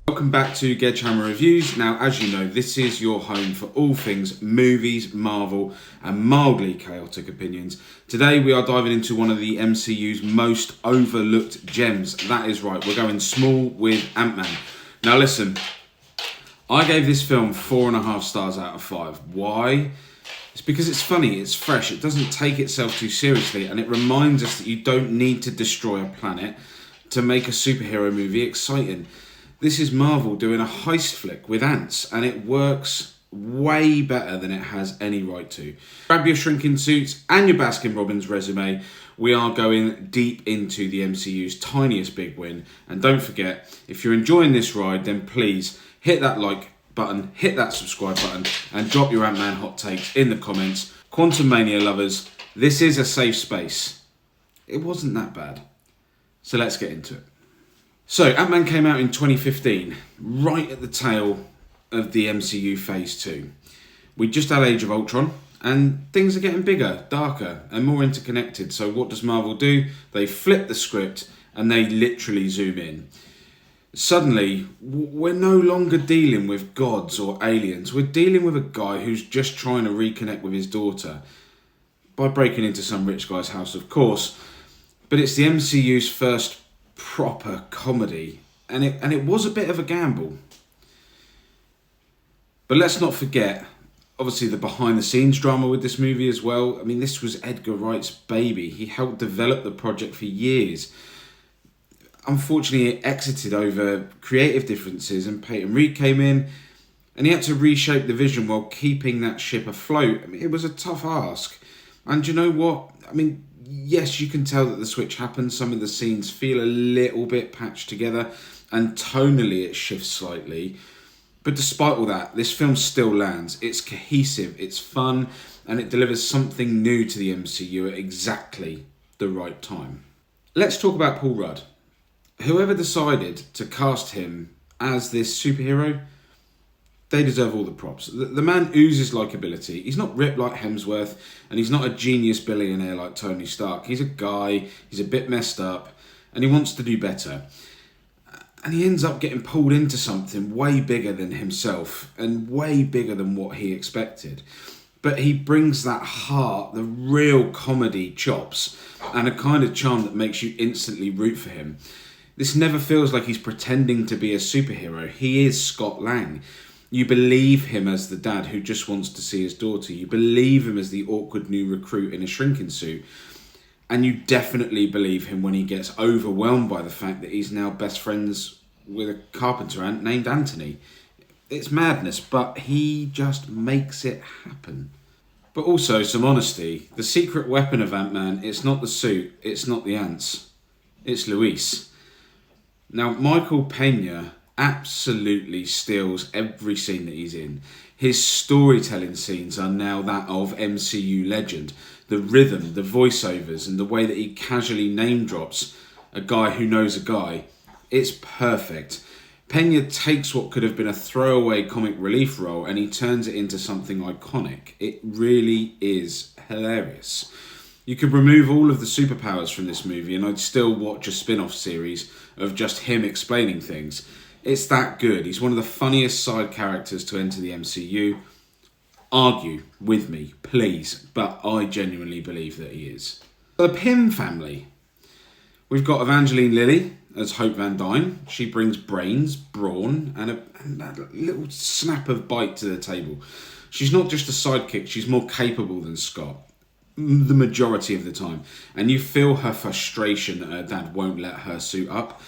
Welcome back to Gedgehammer Reviews. Now, as you know, this is your home for all things movies, Marvel, and mildly chaotic opinions. Today, we are diving into one of the MCU's most overlooked gems. That is right, we're going small with Ant-Man. Now, listen, I gave this film 4.5 stars out of 5. Why? It's because it's funny, it's fresh, it doesn't take itself too seriously, and it reminds us that you don't need to destroy a planet to make a superhero movie exciting. This is Marvel doing a heist flick with ants, and it works way better than it has any right to. Grab your shrinking suits and your Baskin-Robbins resume. We are going deep into the MCU's tiniest big win. And don't forget, if you're enjoying this ride, then please hit that like button, hit that subscribe button, and drop your Ant-Man hot takes in the comments. Quantumania lovers, this is a safe space. It wasn't that bad. So let's get into it. So, Ant-Man came out in 2015, right at the tail of the MCU Phase 2. We just had Age of Ultron, and things are getting bigger, darker, and more interconnected. So what does Marvel do? They flip the script, and they literally zoom in. Suddenly, we're no longer dealing with gods or aliens. We're dealing with a guy who's just trying to reconnect with his daughter. By breaking into some rich guy's house, of course. But it's the MCU's first proper comedy, and it was a bit of a gamble. But let's not forget, obviously, the behind-the-scenes drama with this movie as well. I mean, this was Edgar Wright's baby. He helped develop the project for years. Unfortunately, it exited over creative differences, and Peyton Reed came in, and he had to reshape the vision while keeping that ship afloat. I mean, it was a tough ask. And you know what? I mean, yes, you can tell that the switch happened. Some of the scenes feel a little bit patched together, and tonally it shifts slightly. But despite all that, this film still lands. It's cohesive, it's fun, and it delivers something new to the MCU at exactly the right time. Let's talk about Paul Rudd. Whoever decided to cast him as this superhero, they deserve all the props. The man oozes likability. He's not ripped like Hemsworth, and he's not a genius billionaire like Tony Stark. He's a guy, he's a bit messed up, and he wants to do better. And he ends up getting pulled into something way bigger than himself, and way bigger than what he expected. But he brings that heart, the real comedy chops, and a kind of charm that makes you instantly root for him. This never feels like he's pretending to be a superhero. He is Scott Lang. You believe him as the dad who just wants to see his daughter. You believe him as the awkward new recruit in a shrinking suit. And you definitely believe him when he gets overwhelmed by the fact that he's now best friends with a carpenter ant named Anthony. It's madness, but he just makes it happen. But also some honesty. The secret weapon of Ant-Man, it's not the suit, it's not the ants. It's Luis. Now, Michael Peña absolutely steals every scene that he's in. His storytelling scenes are now that of MCU legend. The rhythm, the voiceovers, and the way that he casually name drops a guy who knows a guy, it's perfect. Peña takes what could have been a throwaway comic relief role and he turns it into something iconic. It really is hilarious. You could remove all of the superpowers from this movie and I'd still watch a spin-off series of just him explaining things. It's that good. He's one of the funniest side characters to enter the MCU. Argue with me, please, but I genuinely believe that he is. The Pym family. We've got Evangeline Lilly as Hope Van Dyne. She brings brains, brawn, and a little snap of bite to the table. She's not just a sidekick, she's more capable than Scott. The majority of the time. And you feel her frustration that her dad won't let her suit up.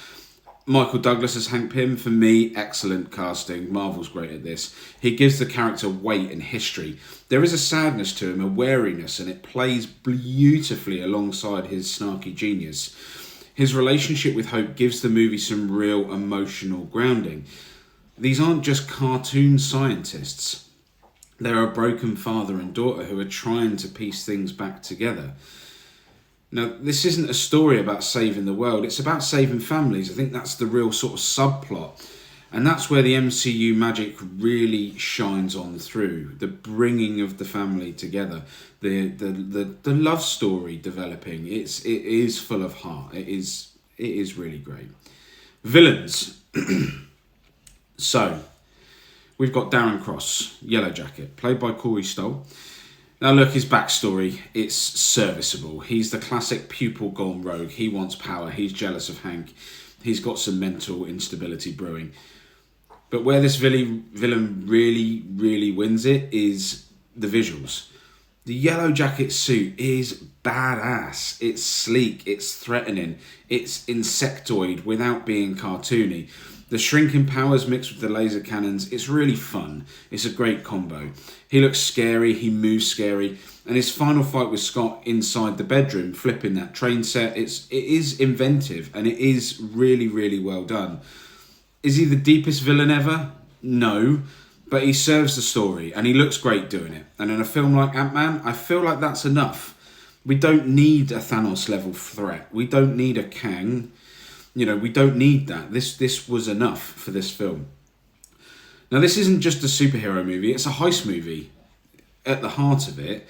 Michael Douglas as Hank Pym, for me, excellent casting. Marvel's great at this. He gives the character weight and history. There is a sadness to him, a wariness, and it plays beautifully alongside his snarky genius. His relationship with Hope gives the movie some real emotional grounding. These aren't just cartoon scientists. They're a broken father and daughter who are trying to piece things back together. Now, this isn't a story about saving the world, it's about saving families. I think that's the real sort of subplot. And that's where the MCU magic really shines on through. The bringing of the family together, the love story developing. It is full of heart. It is really great. Villains. So, we've got Darren Cross, Yellow Jacket, played by Corey Stoll. Now look, his backstory, it's serviceable. He's the classic pupil gone rogue. He wants power, he's jealous of Hank. He's got some mental instability brewing. But where this villain really wins it is the visuals. The Yellow Jacket suit is badass. It's sleek, it's threatening, it's insectoid without being cartoony. The shrinking powers mixed with the laser cannons, it's really fun. It's a great combo. He looks scary, he moves scary, and his final fight with Scott inside the bedroom, flipping that train set, it is inventive and it is really well done. Is he the deepest villain ever? No, but he serves the story and he looks great doing it. And in a film like Ant-Man, I feel like that's enough. We don't need a Thanos level threat. We don't need a Kang. You know, we don't need that. This was enough for this film. Now, this isn't just a superhero movie, it's a heist movie at the heart of it.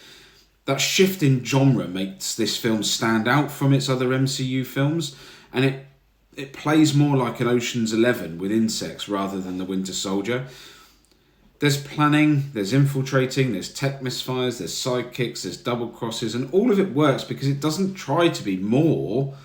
That shift in genre makes this film stand out from its other MCU films, and it plays more like an Ocean's 11 with insects rather than the Winter Soldier. There's planning, there's infiltrating, there's tech misfires, there's sidekicks, there's double crosses, and all of it works because it doesn't try to be more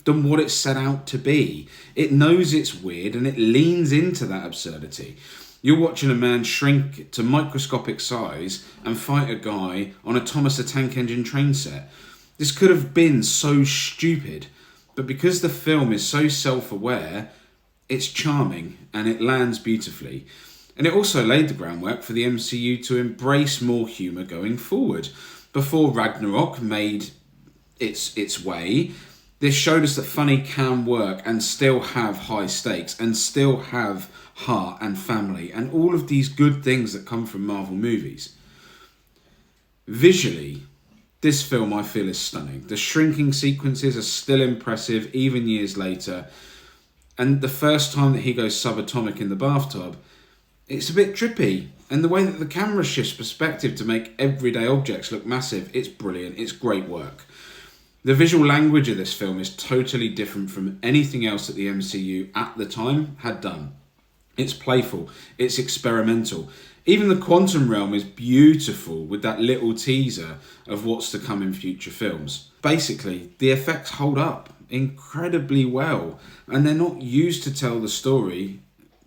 than what it's set out to be. It knows it's weird and it leans into that absurdity. You're watching a man shrink to microscopic size and fight a guy on a Thomas the Tank Engine train set. This could have been so stupid, but because the film is so self-aware, it's charming and it lands beautifully. And it also laid the groundwork for the MCU to embrace more humour going forward. Before Ragnarok made its way, this showed us that funny can work and still have high stakes and still have heart and family and all of these good things that come from Marvel movies. Visually, this film I feel is stunning. The shrinking sequences are still impressive even years later. And the first time that he goes subatomic in the bathtub, it's a bit trippy. And the way that the camera shifts perspective to make everyday objects look massive, it's brilliant. It's great work. The visual language of this film is totally different from anything else that the MCU at the time had done. It's playful, it's experimental. Even the quantum realm is beautiful with that little teaser of what's to come in future films. Basically, the effects hold up incredibly well and they're not used to tell the story,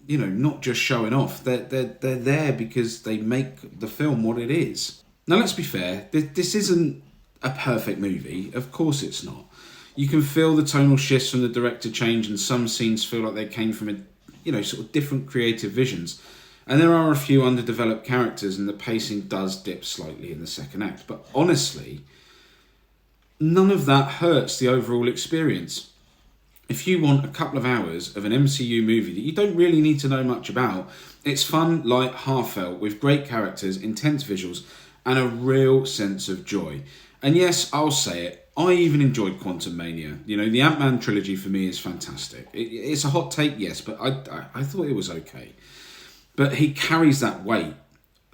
you know, not just showing off. They're there because they make the film what it is. Now let's be fair, this isn't a perfect movie. Of course it's not. You can feel the tonal shifts from the director change and some scenes feel like they came from sort of different creative visions. And there are a few underdeveloped characters and the pacing does dip slightly in the second act. But honestly, none of that hurts the overall experience. If you want a couple of hours of an MCU movie that you don't really need to know much about, it's fun, light, heartfelt, with great characters, intense visuals, and a real sense of joy. And yes, I'll say it, I even enjoyed Quantumania. You know, the Ant-Man trilogy for me is fantastic. It's a hot take, yes, but I thought it was okay. But he carries that weight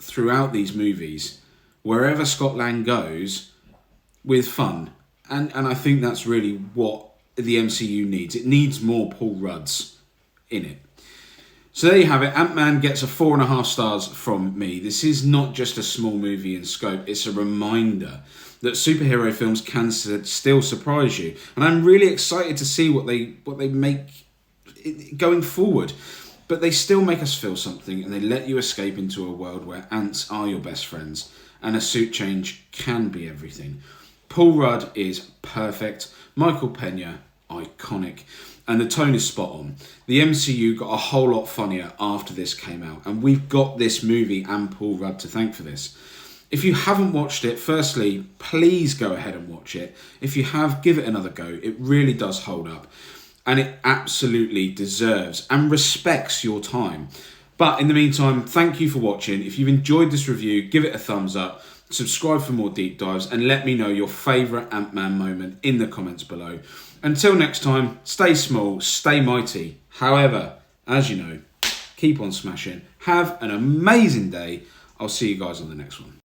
throughout these movies, wherever Scott Lang goes, with fun. And I think that's really what the MCU needs. It needs more Paul Rudds in it. So there you have it. Ant-Man gets a 4.5 stars from me. This is not just a small movie in scope. It's a reminder that superhero films can still surprise you. And I'm really excited to see what they make going forward. But they still make us feel something and they let you escape into a world where ants are your best friends and a suit change can be everything. Paul Rudd is perfect. Michael Peña, iconic. And the tone is spot on. The MCU got a whole lot funnier after this came out. And we've got this movie and Paul Rudd to thank for this. If you haven't watched it, firstly, please go ahead and watch it. If you have, give it another go. It really does hold up. And it absolutely deserves and respects your time. But in the meantime, thank you for watching. If you've enjoyed this review, give it a thumbs up. Subscribe for more deep dives and let me know your favourite Ant-Man moment in the comments below. Until next time, stay small, stay mighty. However, as you know, keep on smashing. Have an amazing day. I'll see you guys on the next one.